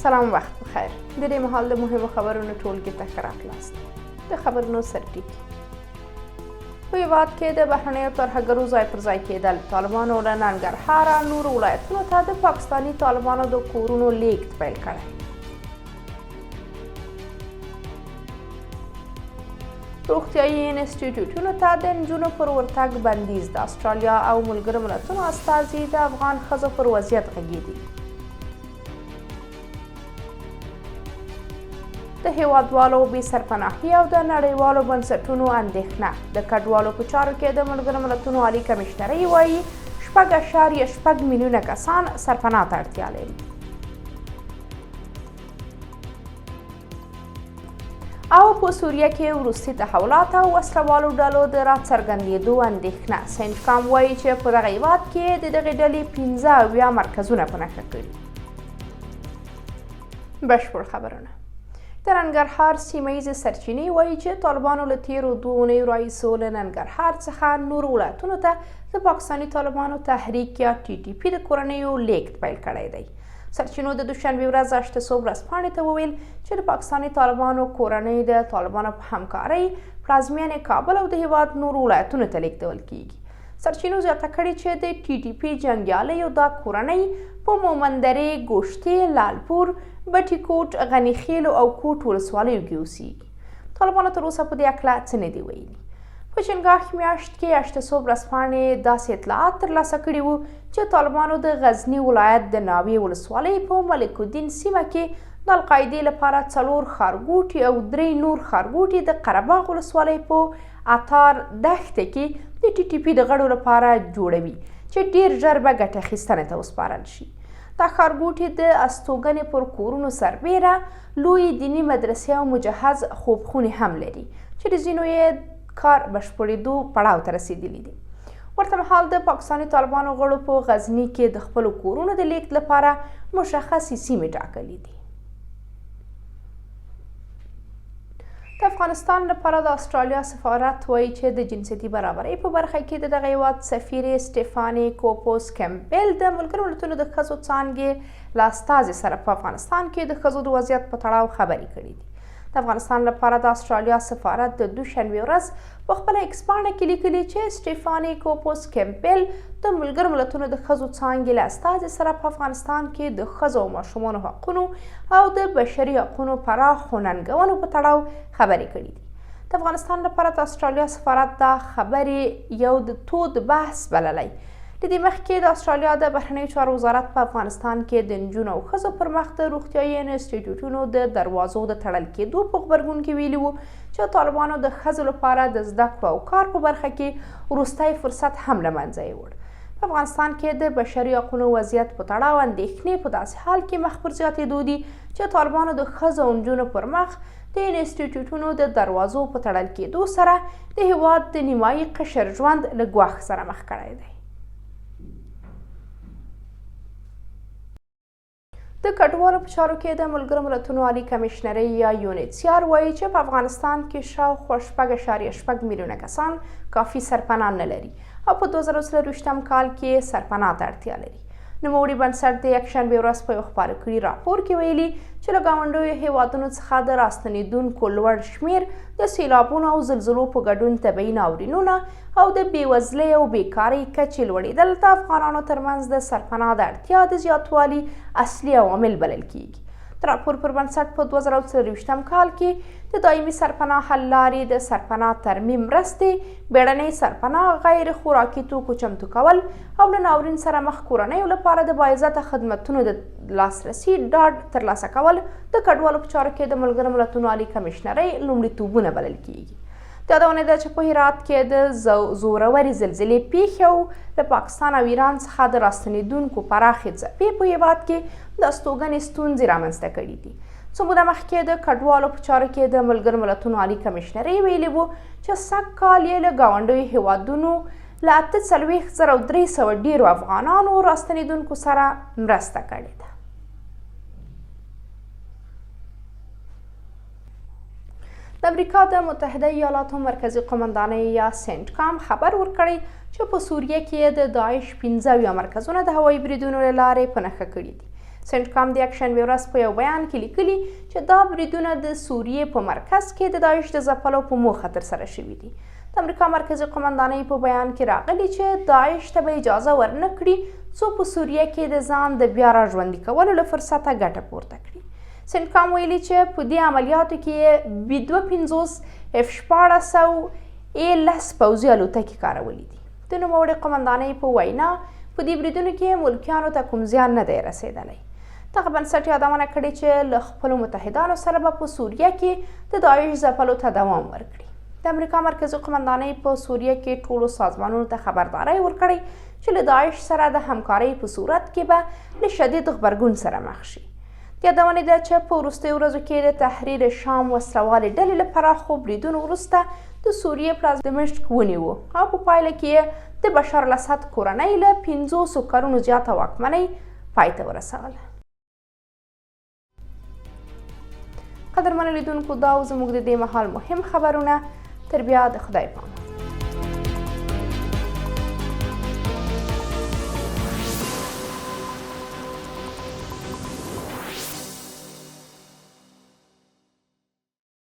سلام وخت بخیر. در این مهال د مهمو خبرونو ټولګي ته ښه راغلاست. د خبرونو سرټکي. په هېواد کې د بهرنیو ترهګرو ځای پر ځای کېدل، طالبانو له ننګرهاره نورو ولایتونو ته د پاکستاني طالبانو د کورونو لیږد پیل کړی. روغتیایي انسټیټیوټونو ته د نجونو پر ورتګ بندیز. د استرالیا او ملګرو ملتونو استازي د افغان ښځو پر وضعیت غږېدي. د هیوادوالو بې سرپناهي او د نړیوالو بنسټونو اندېښنه. د کډوالو په چارو کې د ملګرو ملتونو عالي کمیشنرۍ وایي 6.6 میلیونه کسان سرپناه ته اړتیا لري. او په سوریه کې وروستي تحولات او وسلوالو ډلو د راڅرګندېدو اندېښنه. سینټکام وایي چې په دغه هېواد کې د دغې ډلې 15 مرکزونه په نښه کړي. بشپړ خبرونه. د ننګرهار سیمه ییزې سرچینې وایي چې طالبانو له تېرو 2 اونیو راهیسې له ننګرهار څخه نورو ولایتونو ته د پاکستاني طالبانو تحریک یا TTP د کورنیو لیږد پیل کړی دی. سرچینو د دوشنبې ورځ 8 ورځپاڼې ته وویل چې د پاکستاني طالبانو کورنۍ د طالبانو په همکارۍ پلازمینې کابل او د هېواد نورو ولایتونو ته لیږدول کیږي. سرچینو زیاته کړې چې د TTP جنګیالیو دا کورنۍ په مومندرې، ګوشتې، لالپور، بټي کوټ، غني خیلو او کوټ ولسوالیو کې اوسېږي. طالبانو تر اوسه په دې هکله څه نه دي ویلي. په چنګاښ میاشت کې 8 ورځپاڼې داسې اطلاعات ترلاسه کړي وو چې طالبانو د غزني ولایت د ناوې ولسوالۍ په ملک الدین سیمه کې د القاعدې لپاره 4 ښارګوټي او 3 نور ښارګوټي د قرهباغ ولسوالۍ په اتار دښته کې د TTP د غړو لپاره جوړوي چې ډیر ژر به ګټه اخیستنې ته وسپارل شي. دا ښارګوټي د استوګنې پر کورونو سربیره لوی دیني مدرسې او مجهز خوبخونې هم لري چې د ځینو یې کار بشپړېدو پړاو ته رسېدلي دي. ورته مهال د پاکستاني طالبانو غړو په غزني کې د خپلو کورونو د لیږد لپاره مشخصې سیمې ټاکلي دي. د افغانستان لپاره د استرالیا سفارت وایي چې د جنسیتي برابرۍ په برخه کې د دغه هېواد سفیر سټیفاني کوپوس کیمپبل د ملګرو ملتونو د ښځو څانګې له استازي سره په افغانستان کې د ښځو د وضعیت په تړاو خبرې کړې دي. د افغانستان لپاره د استرالیا سفارت د دوشنبې ورځ په خپله ایکس پاڼه کې لیکلي چې سټیفاني کوپوس کیمپبل د ملګرو ملتونو د ښځو څانګې له استازي سره په افغانستان کې د ښځو او ماشومانو حقونو او د بشري حقونو پراخو ننګونو په تړاو خبرې کړي دي. د افغانستان لپاره د استرالیا سفارت دا خبرې یو د تود بحث بللی. د دې مخکې د استرالیا د بهرنیو چارو وزارت په افغانستان کې د نجونو او ښځو پر مخ د روغتیایي انسټیټیوټونو د دروازو د تړل کېدو په غبرګون کې ویلي وو چې طالبانو د ښځو لپاره د زده کړو او کار په برخه کې وروستی فرصت هم له منځه یووړ. په افغانستان کې د بشري حقونو وضعیت په تړاو اندېښنې په داسې حال کې مخ پر زیاتېدو دي چې طالبانو د ښځو او نجونو پر مخ د انسټیټیوټونو د دروازو په تړل کېدو سره د هېواد د نیمایي قشر ژوند له ګواښ سره مخ کړی دی. د کډوالو په چارو کې د ملګرو ملتونو عالي کمیشنرۍ یا UNHCR وایي چې په افغانستان کې شاوخوا 6.6 میلیونه کسان کافي سرپناه نه لري او په 2024 کال کې سرپناه ته اړتیا لري. نوموړي بنسټ د یکشنبې ورځ په یو خپاره کړي راپور کې ویلي چې له ګاونډیو هېوادونو څخه د راستنېدونکو لوړ شمېر د سیلابونو او زلزلو په ګډون طبیعي ناورینونه او د بېوزلۍ او بیکارۍ کچې لوړېدل د افغانانو ترمنځ د سرپناه د اړتیا د زیاتوالي اصلي عوامل بلل کیږي. د راپور پر بنسټ په 2024 کال کې د دایمي سرپناه حل لارې د سرپناه ترمیم مرستې، بیړنۍ سرپناه، غیر خوراکي توکو چمتو کول او له ناورین سره مخ کورنیو لپاره د باعزته خدمتونو د لاسرسي ډاډ ترلاسه کول د کډوالو په چارو کې د ملګرو ملتونو عالي کمیشنرۍ لومړیتوبونه بلل کیږي. د یادونه ده چې په هرات کې د زورورې زلزلې پیښې او له پاکستان او ایران څخه د راستنېدونکو پراخې ځپې په هېواد کې د استوګنې ستونزې رامنځته کړي دي. څو موده مخکې د کډوالو په چارو کې د ملګرو ملتونو عالي کمیشنرۍ ویلي وو چې سږ کال یې له ګاونډیو هېوادونو له 48,300 ډېرو افغانانو راستنېدونکو سره مرسته کړې ده. د امریکا د متحده ایالاتو مرکزی قومندانۍ یا سینټکام خبر ورکړی چې په سوریه کې د داعش 15 مرکزونه د هوایي بریدونو له لارې په نښه کړي دي. سنټکام د یکشنبې ورځ په یو بیان کې لیکلي چې دا بریدونه د سوریې په مرکز کې د داعش د ځپلو په موخه ترسره شوي دي. د امریکا مرکزي قمندانۍ په بیان کې راغلي چې داعش ته به اجازه ورنه کړي څو په سوریه کې د ځان د بیا راژوندي کولو له فرصته ګټه پورته کړي. سنټکام ویلي چې په دې عملیاتو کې B-52 F-16 پوځي الوتکې کارولې دي. د نوموړې قمندانۍ په وینا په دې بریدونو کې ملکیانو ته کوم زیان نه دی رسېدلی. دغه بنسټ یادونه کړې چې له خپلو متحدانو سره به په سوریه کې د داعش ځپلو ته دوام ورکړي. د امریکا مرکزي قمندانۍ په سوریه کې ټولو سازمانونو ته خبرداری ورکړی چې له داعش سره د همکارۍ په صورت کې به له شدید غبرګون سره مخ شي. یادونه ده چې په وروستیو ورځو کې د تحریر شام وسلوالې ډلې له پراخو بریدونو وروسته د سوریې پلازمینه دمشق ونیو او په پایله کې د بشار الاسد کورنۍ له 500 کلونو زیاته واکمنۍ پای ته ورسوله. قدرمنو لیدونکو، دا زموږ د دې مهال مهم خبرونه. تر بیا د خدای پامان.